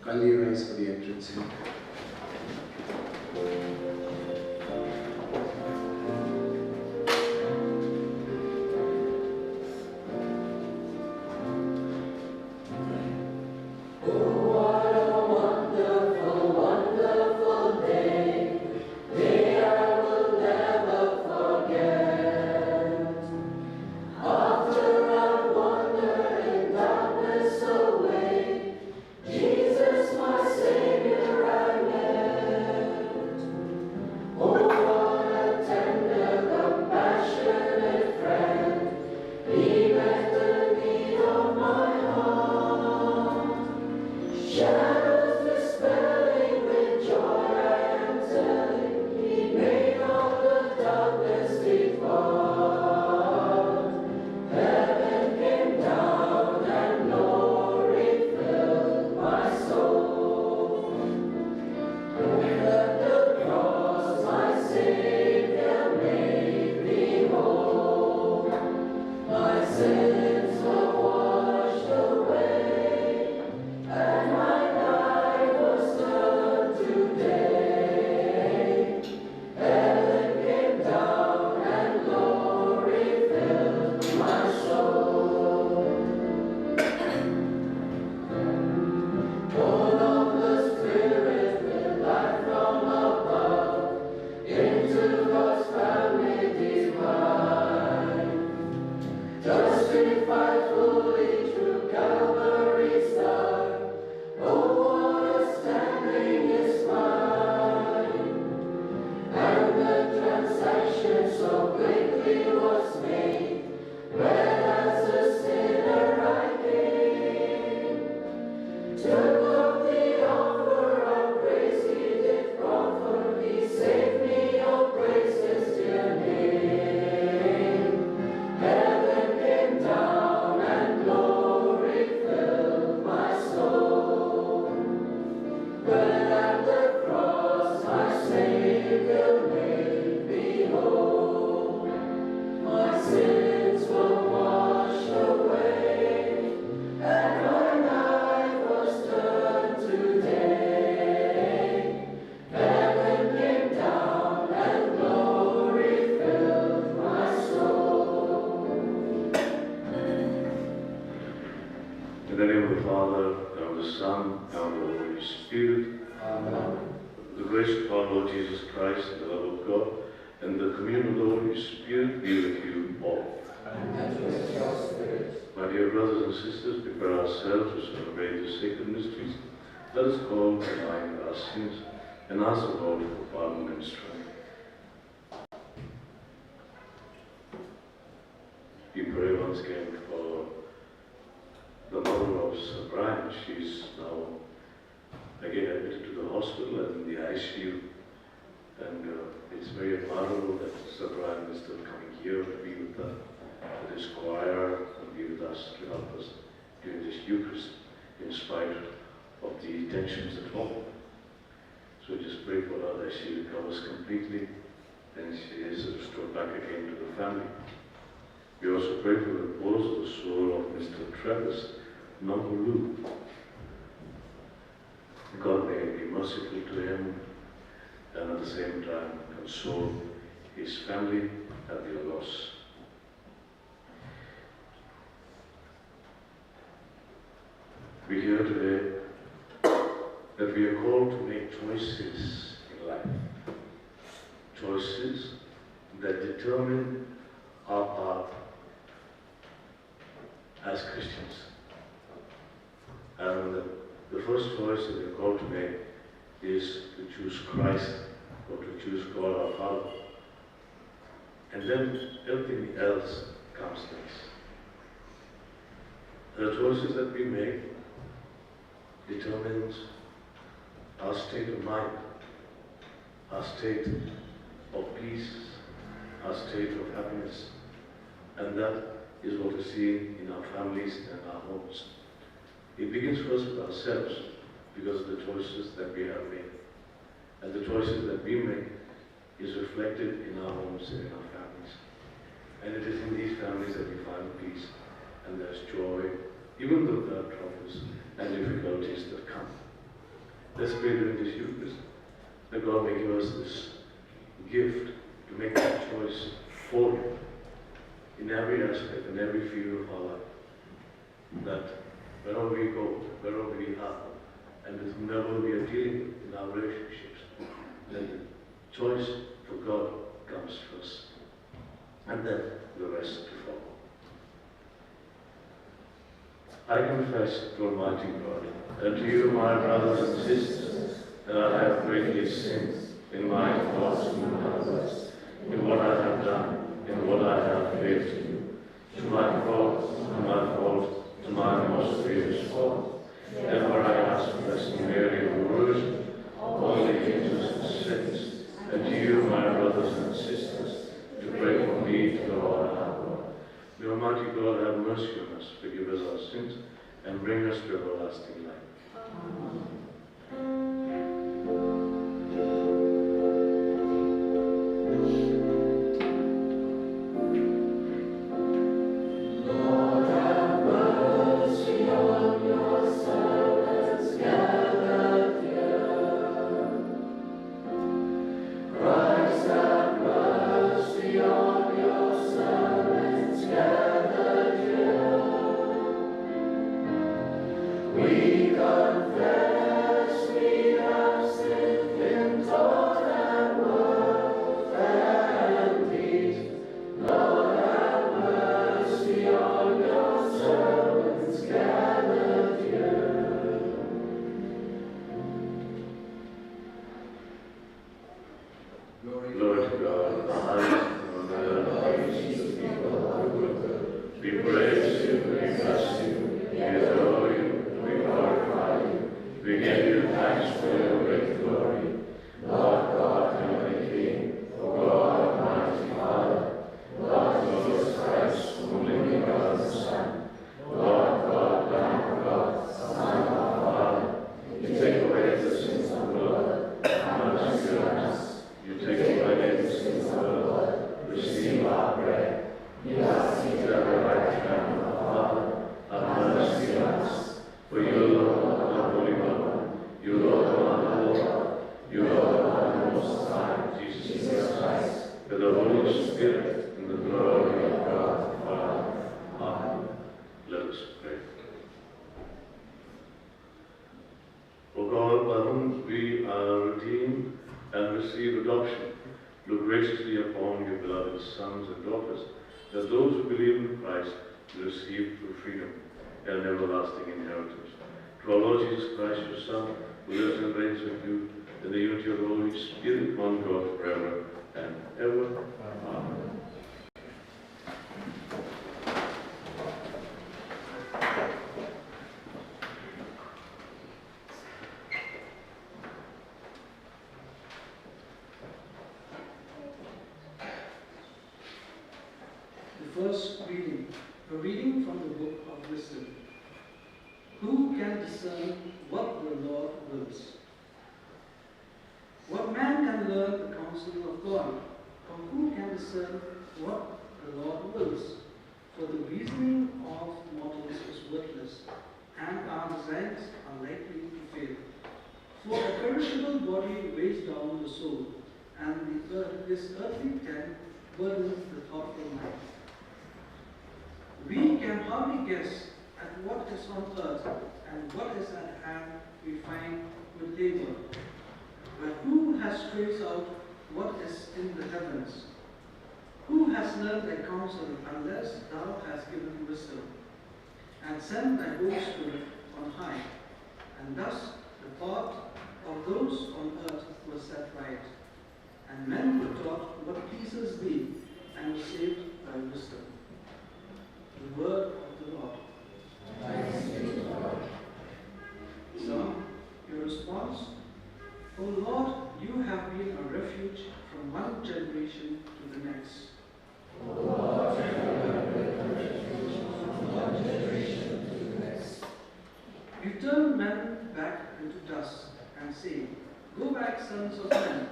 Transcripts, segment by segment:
Kindly rise for the entrance hymn. We hear today that we are called to make choices in life. Choices that determine our path as Christians. And the first choice that we are called to make is to choose Christ or to choose God our Father. And then everything else comes next. The choices that we make determines our state of mind, our state of peace, our state of happiness. And that is what we see in our families and our homes. It begins first with ourselves. because of the choices that we have made. And the choices that we make is reflected in our homes and in our families. And it is in these families that we find peace and there's joy, even though there are troubles and difficulties that come. Let's pray during this Eucharist that God may give us this gift to make that choice for Him in every aspect and every field of our life. That wherever we go, wherever we are, and with whomever we are dealing in our relationships, then the choice for God comes first, and then the rest to follow. I confess to Almighty God, and to you, my brothers and sisters, that I have greatly sinned in my thoughts and my words, in what I have done, in what I have failed to do, to my fault, to my most grievous fault. Therefore I ask Blessed Mary of the Virgin, all the angels and saints, and to you, my brothers and sisters, to pray for me to the Lord our God. May Almighty God have mercy on us, forgive us our sins, and bring us to everlasting life. Amen. First reading, a reading from the book of Wisdom. Who can discern what the Lord wills? What man can learn the counsel of God? Or who can discern what the Lord wills? For the reasoning of mortals is worthless, and our designs are likely to fail. For a perishable body weighs down the soul, and this earthly tent burdens the thoughtful mind. We can hardly guess at what is on earth and what is at hand we find with labor. But who has traced out what is in the heavens? Who has learned thy counsel unless thou hast given wisdom, and sent thy Holy Spirit on high? And thus the path of those on earth was set right, and men were taught what pleases thee, and were saved by wisdom. The word of the Lord. Thanks be to God. Psalm, your response: O Lord, you have been a refuge from one generation to the next. O Lord, you have been a refuge from one generation to the next. You turn men back into dust and say, Go back, sons of men.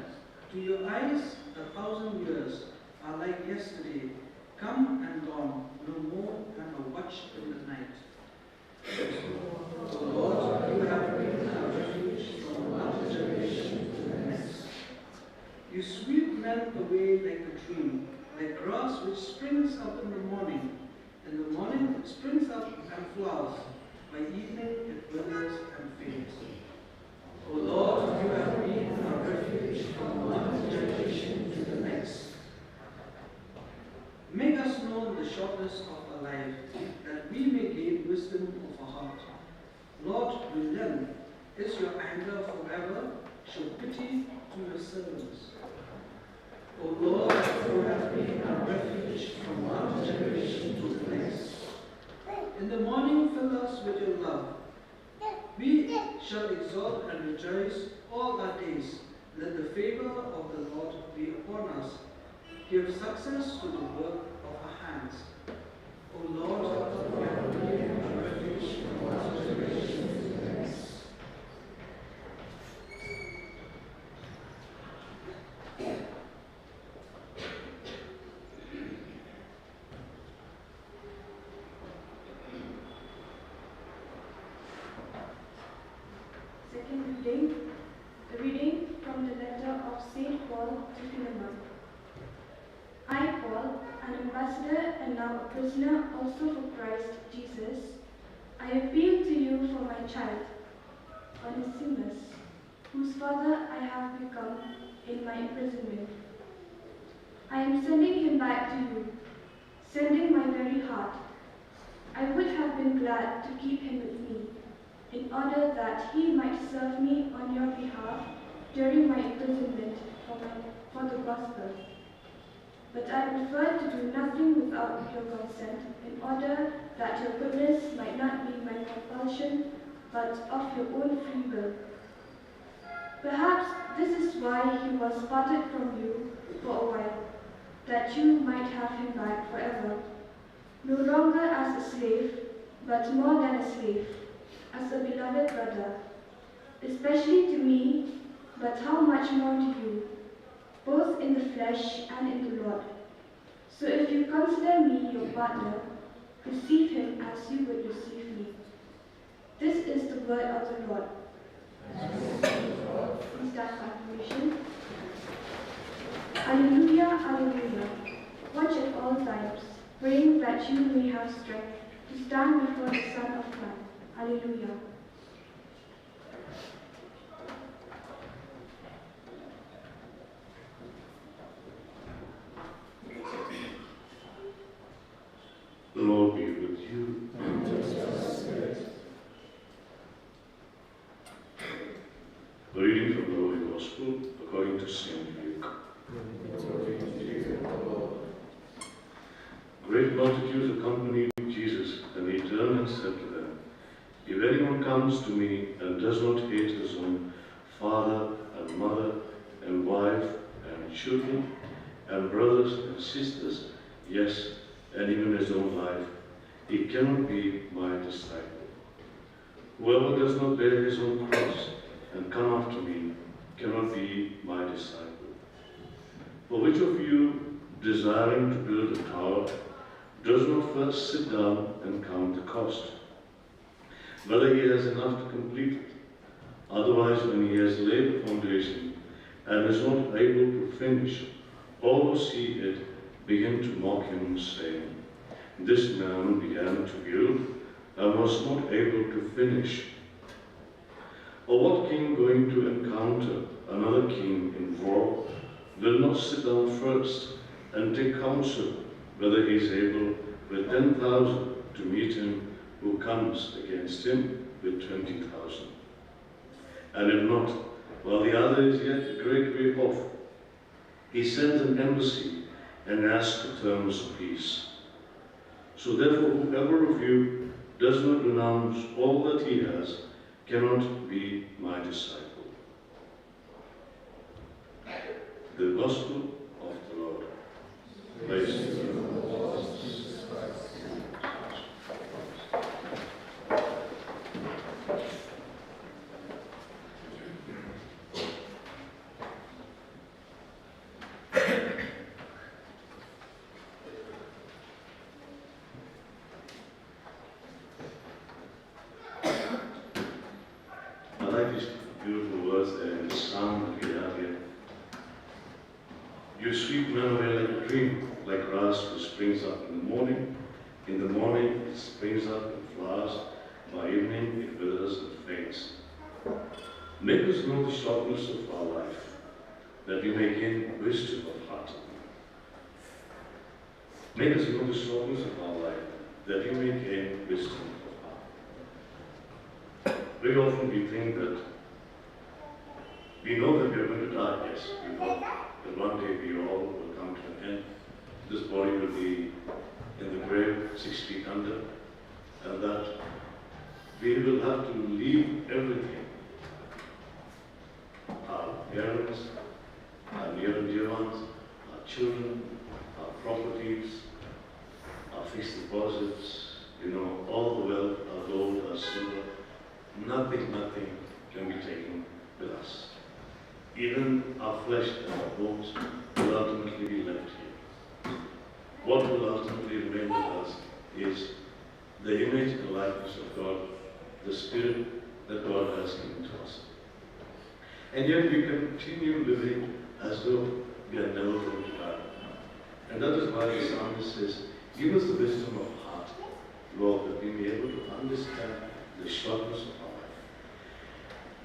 To your eyes, 1,000 years are like yesterday, come and gone, no more than a watch in the night. O Lord, you have been our refuge from one generation to the next. You sweep men away like a dream, like grass which springs up in the morning. In the morning it springs up and flowers. By evening it withers and fades. O Lord, you have been our refuge from one generation to the next. Make us know the shortness of our life, that we may gain wisdom of our heart. Lord, relent. Is your anger forever? Show pity to your servants. O Lord, you have been our refuge from one generation to the next. In the morning fill us with your love. We shall exalt and rejoice all our days. Let the favor of the Lord be upon us. Give success to the work of our hands. O Lord, you have been our refuge from one generation to the next. Second reading, a reading from the letter of St. Paul to Philemon. I, Paul, an ambassador and now a prisoner also for Christ Jesus, I appeal to you for my child, Onesimus, whose father I have become in my imprisonment. I am sending him back to you, sending my very heart. I would have been glad to keep him with me, in order that he might serve me on your behalf during my imprisonment for the gospel. But I prefer to do nothing without your consent, in order that your goodness might not be my compulsion, but of your own free will. Perhaps this is why he was parted from you for a while, that you might have him back forever, no longer as a slave, but more than a slave, as a beloved brother, especially to me, but how much more to you, both in the flesh and in the Lord. So if you consider me your partner, receive him as you would receive me. This is the word of the Lord. Please stand for acclamation. Alleluia, alleluia. Watch at all times, praying that you may have strength to stand before the Son of Man. Alleluia. The Lord be with you. A reading from the Holy Gospel according to St. Luke. Great multitudes accompanied Jesus, and he turned and said to them, If anyone comes to me and does not hate his own father and mother and wife and children and brothers and sisters, yes, and even his own life, he cannot be my disciple. Whoever does not bear his own cross and come after me cannot be my disciple. For which of you, desiring to build a tower, does not first sit down and count the cost, whether he has enough to complete it? Otherwise, when he has laid the foundation and is not able to finish, all who see it begin to mock him, saying, This man began to build and was not able to finish. Or what king going to encounter another king in war will not sit down first and take counsel whether he is able with 10,000 to meet him who comes against him with 20,000? And if not, while the other is yet a great way off, he sends an embassy and asks the terms of peace. So therefore, whoever of you does not renounce all that he has cannot be my disciple. The Gospel of the Lord. Praise to you, Lord Jesus Christ. like these beautiful words there in the psalm that we have here. You sweep men away like a dream, like grass which springs up in the morning. In the morning it springs up and flowers. By evening it withers and fades. Make us know the shortness of our life, that we may gain wisdom of heart. Make us know the shortness of our life, that we may gain wisdom of heart. Very often we think that we know that we are going to die, yes, we know that one day we all will come to an end. This body will be in the grave 6 feet under, and that we will have to leave everything. Our parents, our near and dear ones, our children, our properties, our fixed deposits, all the wealth, our gold, our silver. Nothing can be taken with us. Even our flesh and our bones will ultimately be left here. What will ultimately remain with us is the image and likeness of God, the Spirit that God has given to us. And yet we continue living as though we are never going to die. And that is why the psalmist says, give us the wisdom of heart, Lord, that we may be able to understand the shortness of our life.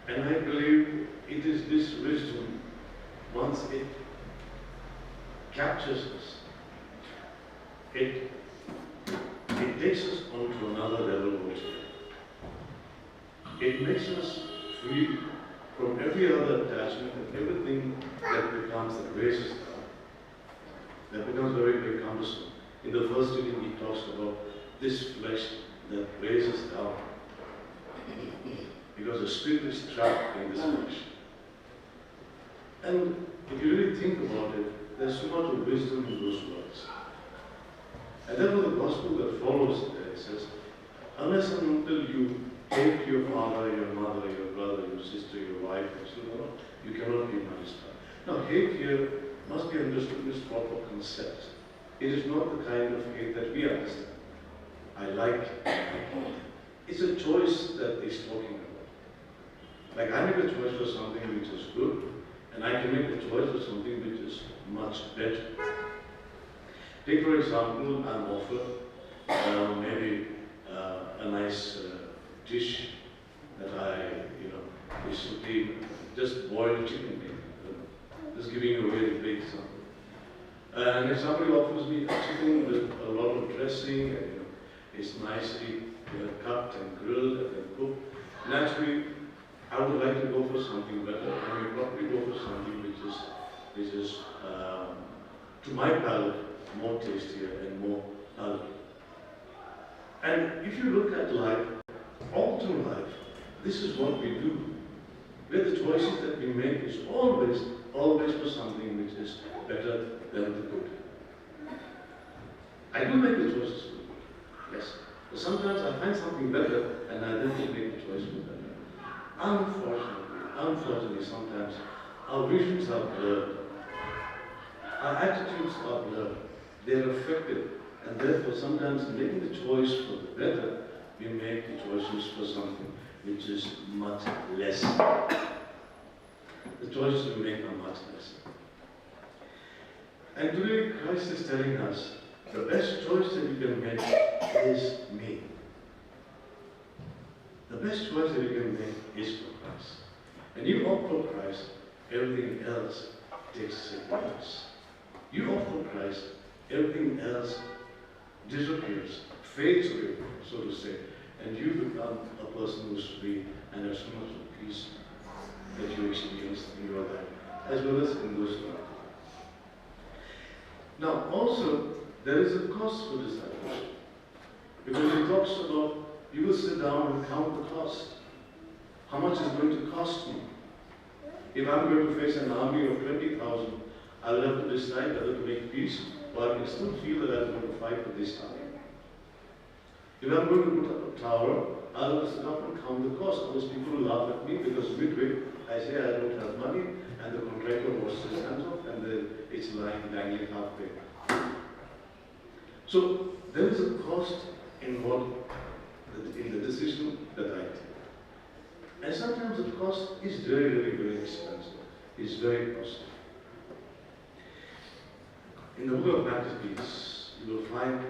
And I believe it is this wisdom, once it captures us, it takes us on to another level altogether. It makes us free from every other attachment and everything that becomes, that weighs us down, that becomes very, very cumbersome. In the first reading, he talks about this flesh that weighs us down, because the spirit is trapped in this flesh. And if you really think about it, there's so much of wisdom in those words. And then with the gospel that follows there, it says, unless and until you hate your father, your mother, your brother, your sister, your wife, and so on, you cannot be my disciple. Now, hate here must be understood in its proper concept. It is not the kind of hate that we understand. I like. It's a choice that he's talking about. Like I make a choice for something which is good, and I can make a choice for something which is much better. Take for example, I'm offered maybe a nice dish that I, recently just boiled chicken, just giving away the plate example. And if somebody offers me a chicken with a lot of dressing, and it's nicely cut and grilled and then cooked, naturally I would like to go for something better. I will probably go for something which is to my palate more tastier and more healthy. And if you look at life, all through life, this is what we do. Where the choices that we make is always for something which is better than the good. I do make the choices for the good, yes. But sometimes I find something better and I then make the choice for better. Unfortunately, sometimes our visions are blurred. Our attitudes are blurred. They are affected, and therefore sometimes making the choice for the better, we make the choices for something which is much less. The choices we make are much less. And today Christ is telling us, the best choice that you can make is me. The best choice that you can make is for Christ. And you opt for Christ, everything else takes second place. You opt for Christ, everything else disappears, fades away, so to say, and you become a person who's free and has so much of peace that you experience in your life, as well as in those around you. Now, also, there is a cost for discipleship, because he talks about you will sit down and count the cost. How much is going to cost me? If I'm going to face an army of 20,000, I'll have to decide whether to make peace, or I can still feel that I'm going to fight with this army. If I'm going to put up a tower, I'll have to sit up and count the cost. Those people will laugh at me because midway I say I don't have money, and the contractor washes his hands off, and it's lying dangling halfway. So there is a cost involved in the decision that I take. And sometimes the cost is very, very expensive. It's very costly. In the book of Maccabees, you will find